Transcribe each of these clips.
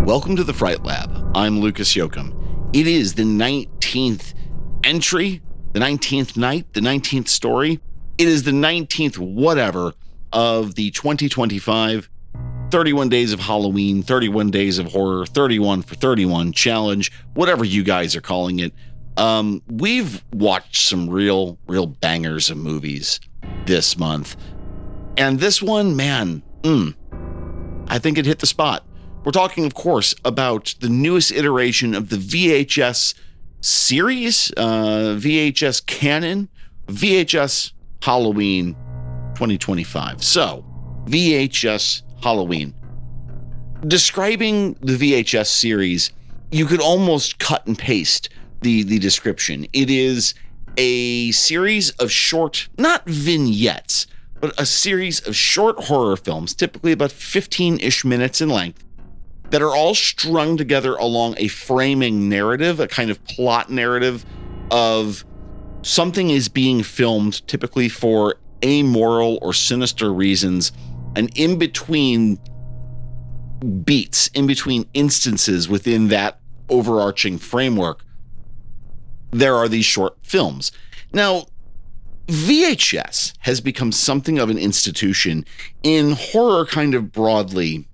Welcome to the Fright Lab. I'm Lucas Yoakum. It is the 19th entry, the 19th night, the 19th story. It is the 19th whatever of the 2025 31 Days of Halloween, 31 Days of Horror, 31 for 31 challenge, whatever you guys are calling it. We've watched some real bangers of movies this month. And this one, man, I think it hit the spot. We're talking, of course, about the newest iteration of the VHS series, VHS canon, VHS Halloween 2025. So, VHS Halloween. Describing the VHS series, you could almost cut and paste the description. It is a series of short, not vignettes, but a series of short horror films, typically about 15-ish minutes in length, that are all strung together along a framing narrative, a kind of plot narrative of something is being filmed, typically for amoral or sinister reasons, and in between beats, in between instances within that overarching framework, there are these short films. Now, VHS has become something of an institution in horror kind of broadly,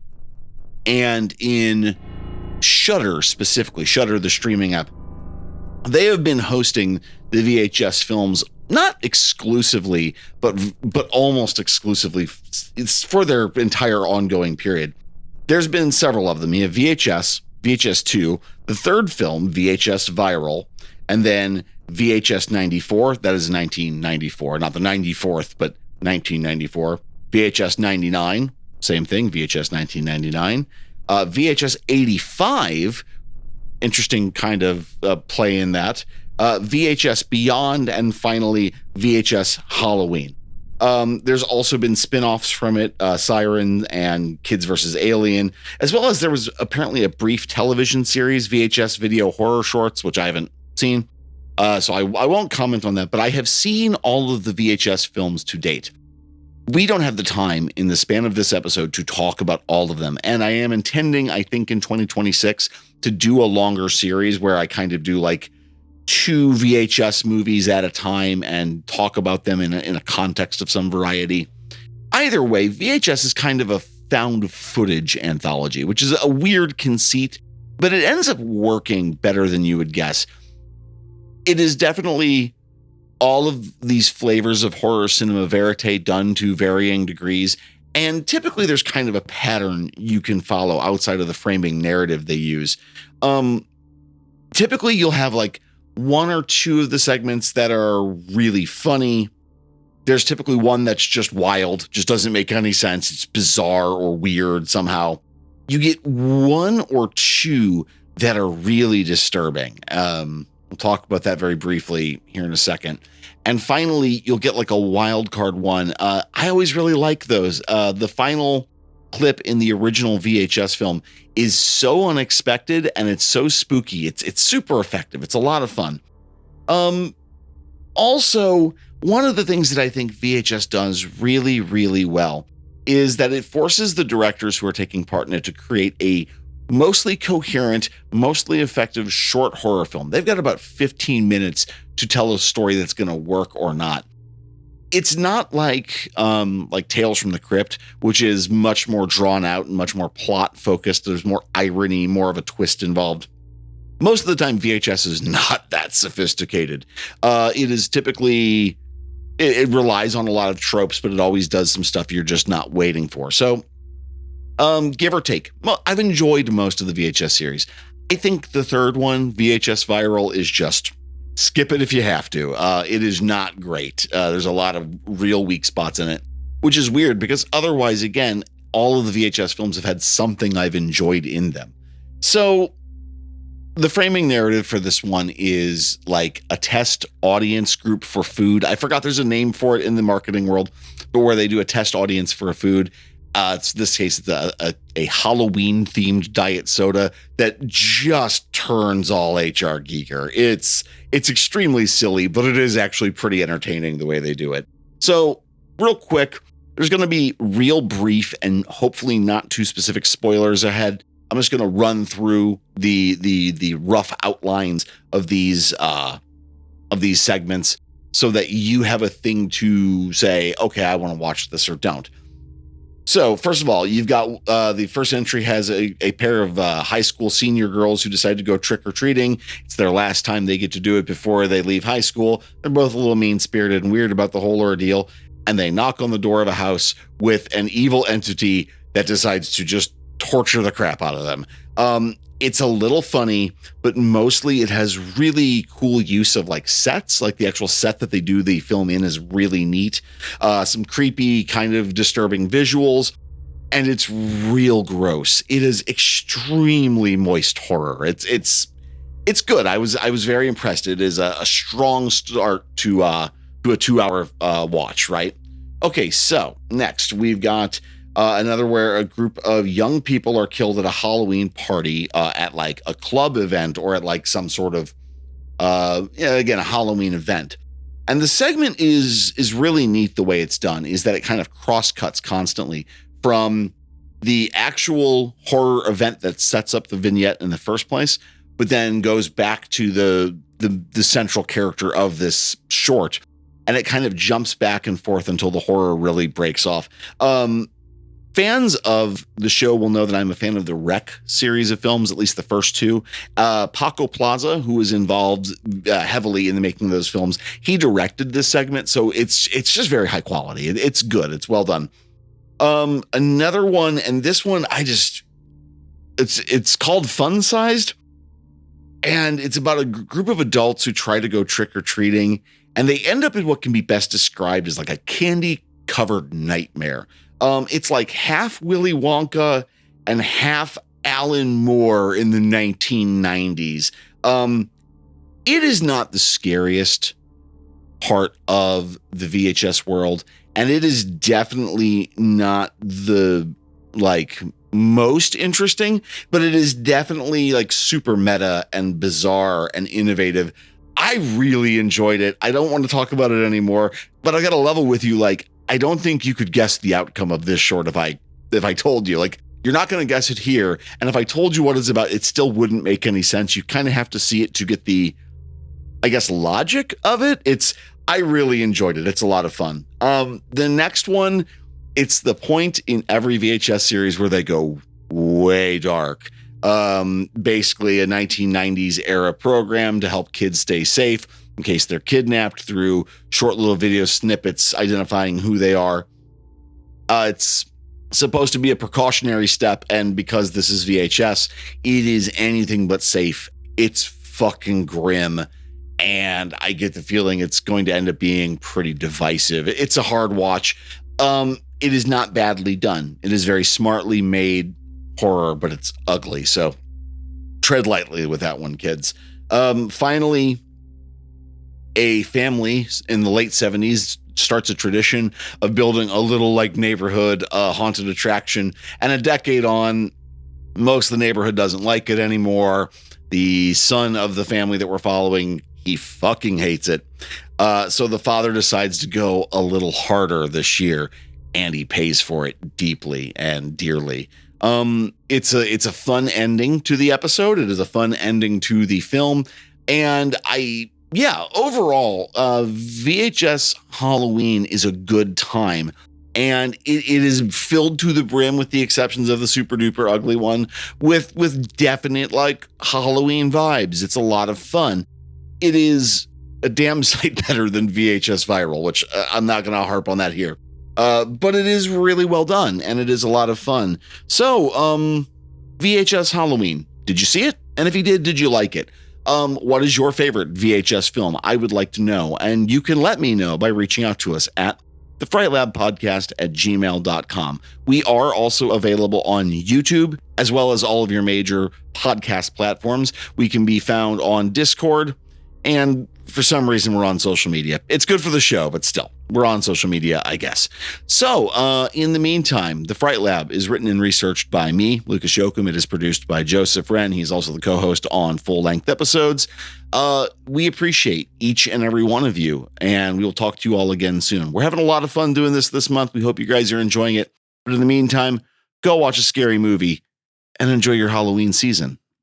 and in Shudder specifically, Shudder, the streaming app. They have been hosting the VHS films, not exclusively, but almost exclusively. It's for their entire ongoing period. There's been several of them. You have VHS, VHS 2, the third film, VHS Viral, and then VHS 94, that is 1994, not the 94th, but 1994. VHS 99, same thing, VHS 1999. VHS 85, interesting kind of play in that. VHS Beyond, and finally VHS Halloween. There's also been spin-offs from it, Siren and Kids vs. Alien, as well as there was apparently a brief television series, VHS Video Horror Shorts, which I haven't seen. So I won't comment on that, but I have seen all of the VHS films to date. We don't have the time in the span of this episode to talk about all of them. And I am intending, I think in 2026, to do a longer series where I kind of do like 2 VHS movies at a time and talk about them in a context of some variety. Either way, VHS is kind of a found footage anthology, which is a weird conceit, but it ends up working better than you would guess. It is definitely all of these flavors of horror cinema verite done to varying degrees. And typically there's kind of a pattern you can follow outside of the framing narrative they use. Typically you'll have like 1 or 2 of the segments that are really funny. There's typically one that's just wild, just doesn't make any sense. It's bizarre or weird somehow. You get 1 or 2 that are really disturbing. We'll talk about that very briefly here in a second. And finally, you'll get like a wild card one. I always really like those. The final clip in the original VHS film is so unexpected and it's so spooky. It's super effective. It's a lot of fun. Also, one of the things that I think VHS does really well is that it forces the directors who are taking part in it to create a mostly coherent, mostly effective short horror film. They've got about 15 minutes to tell a story that's going to work or not. It's not like Tales from the Crypt, which is much more drawn out and much more plot focused. There's more irony, more of a twist involved. Most of the time, VHS is not that sophisticated. It is typically, it relies on a lot of tropes, but it always does some stuff you're just not waiting for. So, give or take, I've enjoyed most of the VHS series. I think the third one, VHS Viral, is just skip it if you have to. It is not great. There's a lot of real weak spots in it, which is weird because otherwise, again, all of the VHS films have had something I've enjoyed in them. So the framing narrative for this one is like a test audience group for food. I forgot there's a name for it in the marketing world, but where they do a test audience for a food. It's this case, it's a Halloween themed diet soda that just turns all HR geeker. It's extremely silly, but it is actually pretty entertaining the way they do it. So real quick, there's going to be real brief and hopefully not too specific spoilers ahead. I'm just going to run through the rough outlines of these segments so that you have a thing to say, okay, I want to watch this or don't. So first of all, you've got the first entry has a pair of high school senior girls who decide to go trick-or-treating. It's their last time they get to do it before they leave high school. They're both a little mean-spirited and weird about the whole ordeal. And they knock on the door of a house with an evil entity that decides to just torture the crap out of them. It's a little funny, but mostly it has really cool use of like sets. Like the actual set that they do the film in is really neat. Some creepy, kind of disturbing visuals, and it's real gross. It is extremely moist horror. It's good. I was very impressed. It is a strong start to a 2-hour watch, right? Okay, so next we've got another where a group of young people are killed at a Halloween party at like a club event or at like some sort of, again, a Halloween event. And the segment is really neat the way it's done, is that it kind of cross-cuts constantly from the actual horror event that sets up the vignette in the first place, but then goes back to the central character of this short. And it kind of jumps back and forth until the horror really breaks off. Fans of the show will know that I'm a fan of the Wreck series of films, at least the first two. Paco Plaza, who was involved heavily in the making of those films, he directed this segment, so it's just very high quality. It's good. It's well done. Another one, and this one, it's called Fun Sized, and it's about a group of adults who try to go trick-or-treating, and they end up in what can be best described as like a candy-covered nightmare. It's like half Willy Wonka and half Alan Moore in the 1990s. It is not the scariest part of the VHS world, and it is definitely not the like most interesting, but it is definitely like super meta and bizarre and innovative. I really enjoyed it. I don't want to talk about it anymore, but I got to level with you. Like, I don't think you could guess the outcome of this short if I told you. Like, you're not going to guess it here. And if I told you what it's about, it still wouldn't make any sense. You kind of have to see it to get the, I guess, logic of it. I really enjoyed it. It's a lot of fun. The next one, it's the point in every VHS series where they go way dark. Basically a 1990s era program to help kids stay safe in case they're kidnapped through short little video snippets identifying who they are. It's supposed to be a precautionary step, and because this is VHS, it is anything but safe. It's fucking grim, and I get the feeling it's going to end up being pretty divisive. It's a hard watch. It is not badly done. It is very smartly made horror, but it's ugly, so tread lightly with that one, kids. Finally, a family in the late 70s starts a tradition of building a little like neighborhood haunted attraction, and a decade on, most of the neighborhood doesn't like it anymore. The son of the family that we're following, he fucking hates it. So the father decides to go a little harder this year, and he pays for it deeply and dearly. It's a fun ending to the episode. It is a fun ending to the film. And overall, VHS Halloween is a good time. And it is filled to the brim, with the exceptions of the super duper ugly one, with definite like Halloween vibes. It's a lot of fun. It is a damn sight better than VHS Viral, which I'm not going to harp on that here. But it is really well done, and it is a lot of fun. So, VHS Halloween, did you see it? And if you did you like it? What is your favorite VHS film? I would like to know, and you can let me know by reaching out to us at thefrightlabpodcast@gmail.com. We are also available on YouTube, as well as all of your major podcast platforms. We can be found on Discord, and for some reason, we're on social media. It's good for the show, but still, we're on social media, I guess. So, in the meantime, The Fright Lab is written and researched by me, Lucas Yoakum. It is produced by Joseph Wren. He's also the co-host on full-length episodes. We appreciate each and every one of you, and we will talk to you all again soon. We're having a lot of fun doing this month. We hope you guys are enjoying it. But in the meantime, go watch a scary movie and enjoy your Halloween season.